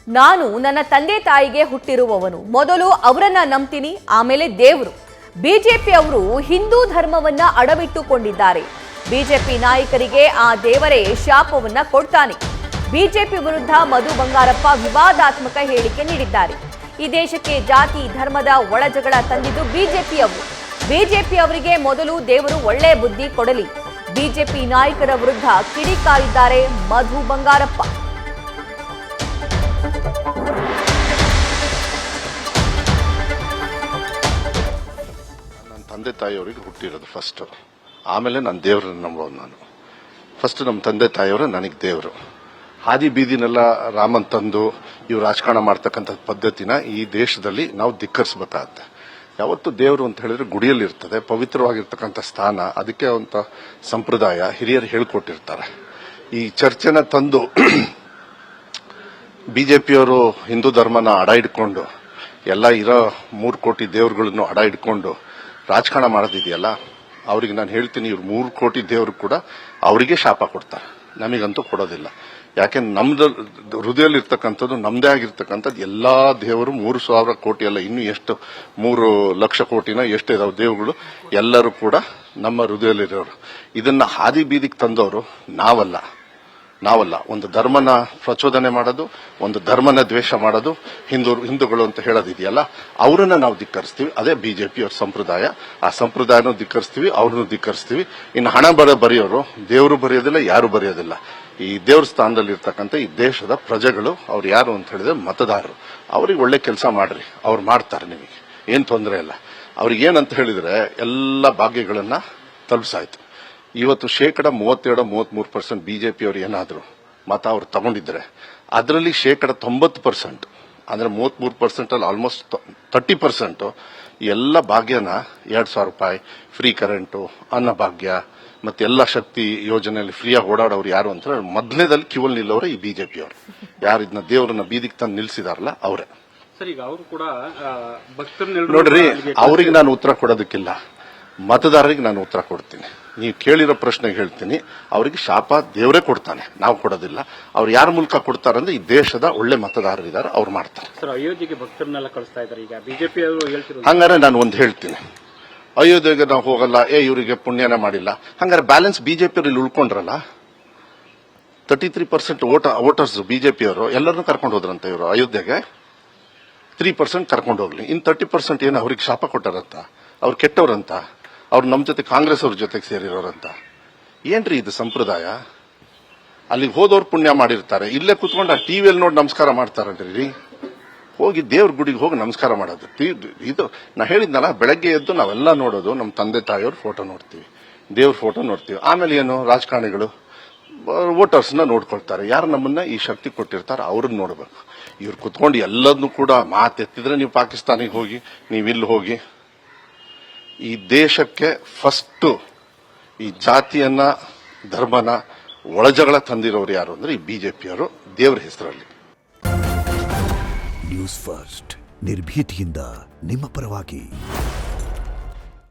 ನಾನು ನನ್ನ ತಂದೆ ತಾಯಿಗೆ ಹುಟ್ಟಿರುವವನು, ಮೊದಲು ಅವರನ್ನ ನಂಬ್ತೀನಿ, ಆಮೇಲೆ ದೇವರು. ಬಿಜೆಪಿ ಅವರು ಹಿಂದೂ ಧರ್ಮವನ್ನ ಅಡವಿಟ್ಟುಕೊಂಡಿದ್ದಾರೆ. ಬಿಜೆಪಿ ನಾಯಕರಿಗೆ ಆ ದೇವರೇ ಶಾಪವನ್ನ ಕೊಡ್ತಾನೆ. ಬಿಜೆಪಿ ವಿರುದ್ಧ ಮಧು ಬಂಗಾರಪ್ಪ ವಿವಾದಾತ್ಮಕ ಹೇಳಿಕೆ ನೀಡಿದ್ದಾರೆ. ಈ ದೇಶಕ್ಕೆ ಜಾತಿ ಧರ್ಮದ ಒಳಜಗಳ ತಂದಿದ್ದು ಬಿಜೆಪಿಯವರು. ಬಿಜೆಪಿ ಅವರಿಗೆ ಮೊದಲು ದೇವರು ಒಳ್ಳೆ ಬುದ್ಧಿ ಕೊಡಲಿ. ಬಿಜೆಪಿ ನಾಯಕರ ವಿರುದ್ಧ ಕಿಡಿಕಾರಿದ್ದಾರೆ ಮಧು ಬಂಗಾರಪ್ಪ. ನನ್ನ ತಂದೆ ತಾಯಿಯವರಿಗೆ ಹುಟ್ಟಿರೋದು ಫಸ್ಟ್, ಆಮೇಲೆ ನನ್ನ ದೇವರನ್ನ ನಂಬೋದು. ನಾನು ಫಸ್ಟ್ ನಮ್ಮ ತಂದೆ ತಾಯಿಯವರು ನನಗೆ ದೇವರು. ಹಾದಿ ಬೀದಿನೆಲ್ಲ ರಾಮನ್ ತಂದು ಇವ್ರು ರಾಜಕಾರಣ ಮಾಡ್ತಕ್ಕಂಥ ಪದ್ಧತಿನ ಈ ದೇಶದಲ್ಲಿ ನಾವು ಧಿಕ್ಕರಿಸಬೇಕಾಗತ್ತೆ. ಯಾವತ್ತು ದೇವರು ಅಂತ ಹೇಳಿದ್ರೆ ಗುಡಿಯಲ್ಲಿ ಇರ್ತದೆ, ಪವಿತ್ರವಾಗಿರ್ತಕ್ಕಂಥ ಸ್ಥಾನ, ಅದಕ್ಕೆ ಅಂತ ಸಂಪ್ರದಾಯ ಹಿರಿಯರು ಹೇಳ್ಕೊಟ್ಟಿರ್ತಾರೆ. ಈ ಚರ್ಚೆನ ತಂದು ಬಿಜೆಪಿಯವರು ಹಿಂದೂ ಧರ್ಮನ ಅಡ ಇಟ್ಕೊಂಡು ಎಲ್ಲ ಇರೋ 3 ಕೋಟಿ ದೇವರುಗಳನ್ನು ಅಡ ಇಟ್ಕೊಂಡು ರಾಜಕಾರಣ ಮಾಡೋದಿದೆಯಲ್ಲ, ಅವ್ರಿಗೆ ನಾನು ಹೇಳ್ತೀನಿ, ಇವ್ರು 3 ಕೋಟಿ ದೇವರು ಕೂಡ ಅವರಿಗೆ ಶಾಪ ಕೊಡ್ತಾರೆ, ನಮಗಂತೂ ಕೊಡೋದಿಲ್ಲ. ಯಾಕೆ ನಮ್ದು ಹೃದಯದಲ್ಲಿ ಇರ್ತಕ್ಕಂಥದ್ದು ನಮ್ದೇ ಆಗಿರ್ತಕ್ಕಂಥದ್ದು ಎಲ್ಲಾ ದೇವರು 3,000 ಕೋಟಿ ಅಲ್ಲ, ಇನ್ನು ಎಷ್ಟು 3 ಲಕ್ಷ ಕೋಟಿನ ಎಷ್ಟು ಇದಾವೆ ದೇವರುಗಳು, ಎಲ್ಲರೂ ಕೂಡ ನಮ್ಮ ಹೃದಯದಲ್ಲಿರೋರು. ಇದನ್ನ ಹಾದಿ ಬೀದಿಗೆ ತಂದವರು ನಾವಲ್ಲ. ಒಂದು ಧರ್ಮನ ಪ್ರಚೋದನೆ ಮಾಡೋದು, ಒಂದು ಧರ್ಮನ ದ್ವೇಷ ಮಾಡೋದು, ಹಿಂದೂಗಳು ಅಂತ ಹೇಳೋದಿದೆಯಲ್ಲ, ಅವರನ್ನ ನಾವು ಧಿಕ್ಕರಿಸ್ತೀವಿ. ಅದೇ ಬಿಜೆಪಿ ಅವ್ರ ಸಂಪ್ರದಾಯ. ಆ ಸಂಪ್ರದಾಯನೂ ಧಿಕ್ಕರಿಸ್ತೀವಿ, ಅವ್ರನ್ನೂ ಧಿಕ್ಕರಿಸ್ತೀವಿ. ಇನ್ನು ಹಣ ಬರೆಯೋರು ದೇವರು ಬರೆಯೋದಿಲ್ಲ, ಯಾರು ಬರೆಯೋದಿಲ್ಲ. ಈ ದೇವ್ರ ಸ್ಥಾನದಲ್ಲಿ ಇರ್ತಕ್ಕಂಥ ಈ ದೇಶದ ಪ್ರಜೆಗಳು, ಅವ್ರು ಯಾರು ಅಂತ ಹೇಳಿದ್ರೆ ಮತದಾರರು. ಅವ್ರಿಗೆ ಒಳ್ಳೆ ಕೆಲಸ ಮಾಡ್ರಿ, ಅವ್ರು ಮಾಡ್ತಾರೆ, ನಿಮಗೆ ಏನ್ ತೊಂದರೆ ಇಲ್ಲ. ಅವ್ರಿಗೆ ಏನಂತ ಹೇಳಿದ್ರೆ ಎಲ್ಲ ಭಾಗ್ಯಗಳನ್ನ ತಲುಪಿಸಾಯ್ತು. ಇವತ್ತು 32-33% ಬಿಜೆಪಿ ಅವರು ಏನಾದ್ರು ಮತ ಅವ್ರು ತಗೊಂಡಿದ್ರೆ ಅದರಲ್ಲಿ 90% ಅಂದ್ರೆ 33% ಅಲ್ಲಿ ಆಲ್ಮೋಸ್ಟ್ 30% ಎಲ್ಲ ಭಾಗ್ಯನ 2,000 ರೂಪಾಯಿ ಫ್ರೀ ಕರೆಂಟು, ಅನ್ನಭಾಗ್ಯ ಮತ್ತೆಲ್ಲ ಶಕ್ತಿ ಯೋಜನೆಯಲ್ಲಿ ಫ್ರೀಯಾಗಿ ಓಡಾಡೋರು ಯಾರು ಅಂತ ಮೊದಲನೇದಲ್ಲಿ ಕ್ಯೂವಲ್ಲಿ ನಿಲ್ಲೋರೆ ಈ ಬಿಜೆಪಿ ಅವರು. ಯಾರು ಇದನ್ನ ದೇವರನ್ನ ಬೀದಿಗೆ ತಂದು ನಿಲ್ಸಿದಾರಲ್ಲ ಅವರೇ. ನೋಡ್ರಿ, ಅವ್ರಿಗೆ ನಾನು ಉತ್ತರ ಕೊಡೋದಕ್ಕಿಲ್ಲ, ಮತದಾರರಿಗೆ ನಾನು ಉತ್ತರ ಕೊಡ್ತೀನಿ. ನೀವು ಕೇಳಿರೋ ಪ್ರಶ್ನೆಗೆ ಹೇಳ್ತೀನಿ, ಅವರಿಗೆ ಶಾಪ ದೇವರೇ ಕೊಡ್ತಾನೆ, ನಾವು ಕೊಡೋದಿಲ್ಲ. ಅವ್ರು ಯಾರ ಮೂಲಕ ಕೊಡ್ತಾರಂದ್ರೆ ಈ ದೇಶದ ಒಳ್ಳೆ ಮತದಾರರಿದ್ದಾರೆ, ಅವ್ರು ಮಾಡ್ತಾರೆ. ಅಯೋಧ್ಯೆಗೆ ಭಕ್ತರನ್ನೆಲ್ಲ ಕಳಿಸ್ತಾ ಇದ್ದಾರೆ ಈಗ ಬಿಜೆಪಿ ಅವರು ಹೇಳ್ತಿರೋದು. ಹಂಗಾರೆ ನಾನು ಒಂದು ಹೇಳ್ತೀನಿ, ಅಯೋಧ್ಯೆಗೆ ನಾವು ಹೋಗಲ್ಲ, ಇವರಿಗೆ ಪುಣ್ಯನ ಮಾಡಿಲ್ಲ. ಹಂಗಾರೆ ಬ್ಯಾಲೆನ್ಸ್ ಬಿಜೆಪಿ ಅವರು ಇಲ್ಲಿ ಉಳ್ಕೊಂಡ್ರಲ್ಲ, 33% ವೋಟರ್ಸ್ ಬಿಜೆಪಿ ಅವರು ಎಲ್ಲರನ್ನೂ ಕರ್ಕೊಂಡು ಹೋದ್ರಂತ. ಇವರು ಅಯೋಧ್ಯೆಗೆ 3% ಕರ್ಕೊಂಡು ಹೋಗ್ಲಿ, ಇನ್ 30% ಏನು ಅವ್ರಿಗೆ ಶಾಪ ಕೊಟ್ಟಾರಂತ, ಅವ್ರು ಕೆಟ್ಟವ್ರಂತ, ಅವ್ರು ನಮ್ಮ ಜೊತೆ ಕಾಂಗ್ರೆಸ್ ಅವ್ರ ಜೊತೆಗೆ ಸೇರಿರೋರಂತ. ಏನ್ರಿ ಇದು ಸಂಪ್ರದಾಯ? ಅಲ್ಲಿಗೆ ಹೋದವ್ರು ಪುಣ್ಯ ಮಾಡಿರ್ತಾರೆ, ಇಲ್ಲೇ ಕುತ್ಕೊಂಡು ಆ ಟಿವಿಯಲ್ಲಿ ನೋಡಿ ನಮಸ್ಕಾರ ಮಾಡ್ತಾರಲ್ರಿ. ಹೋಗಿ ದೇವ್ರ ಗುಡಿಗೆ ಹೋಗಿ ನಮಸ್ಕಾರ ಮಾಡೋದು ಇದು. ನಾ ಹೇಳಿದ್ನಲ್ಲ, ಬೆಳಗ್ಗೆ ಎದ್ದು ನಾವೆಲ್ಲ ನೋಡೋದು ನಮ್ಮ ತಂದೆ ತಾಯಿಯವ್ರ ಫೋಟೋ ನೋಡ್ತೀವಿ, ದೇವ್ರ ಫೋಟೋ ನೋಡ್ತೀವಿ. ಆಮೇಲೆ ಏನು, ರಾಜಕಾರಣಿಗಳು ವೋಟರ್ಸ್ನ ನೋಡ್ಕೊಳ್ತಾರೆ. ಯಾರು ನಮ್ಮನ್ನ ಈ ಶಕ್ತಿ ಕೊಟ್ಟಿರ್ತಾರೆ ಅವ್ರನ್ನ ನೋಡ್ಬೇಕು. ಇವ್ರು ಕುತ್ಕೊಂಡು ಎಲ್ಲದನ್ನು ಕೂಡ ಮಾತೆತ್ತಿದ್ರೆ ನೀವು ಪಾಕಿಸ್ತಾನಿಗೆ ಹೋಗಿ, ನೀವು ಇಲ್ಲಿ ಹೋಗಿ. ಈ ದೇಶಕ್ಕೆ ಫಸ್ಟ್ ಈ ಜಾತಿಯನ್ನ ಧರ್ಮನ ಒಳಜಗಳ ತಂದಿರೋರು ಯಾರು ಅಂದ್ರೆ ಈ ಬಿಜೆಪಿಯವರು, ದೇವರ ಹೆಸರಲ್ಲಿ. ನ್ಯೂಸ್ ಫಸ್ಟ್, ನಿರ್ಭೀತಿಯಿಂದ ನಿಮ್ಮ ಪರವಾಗಿ.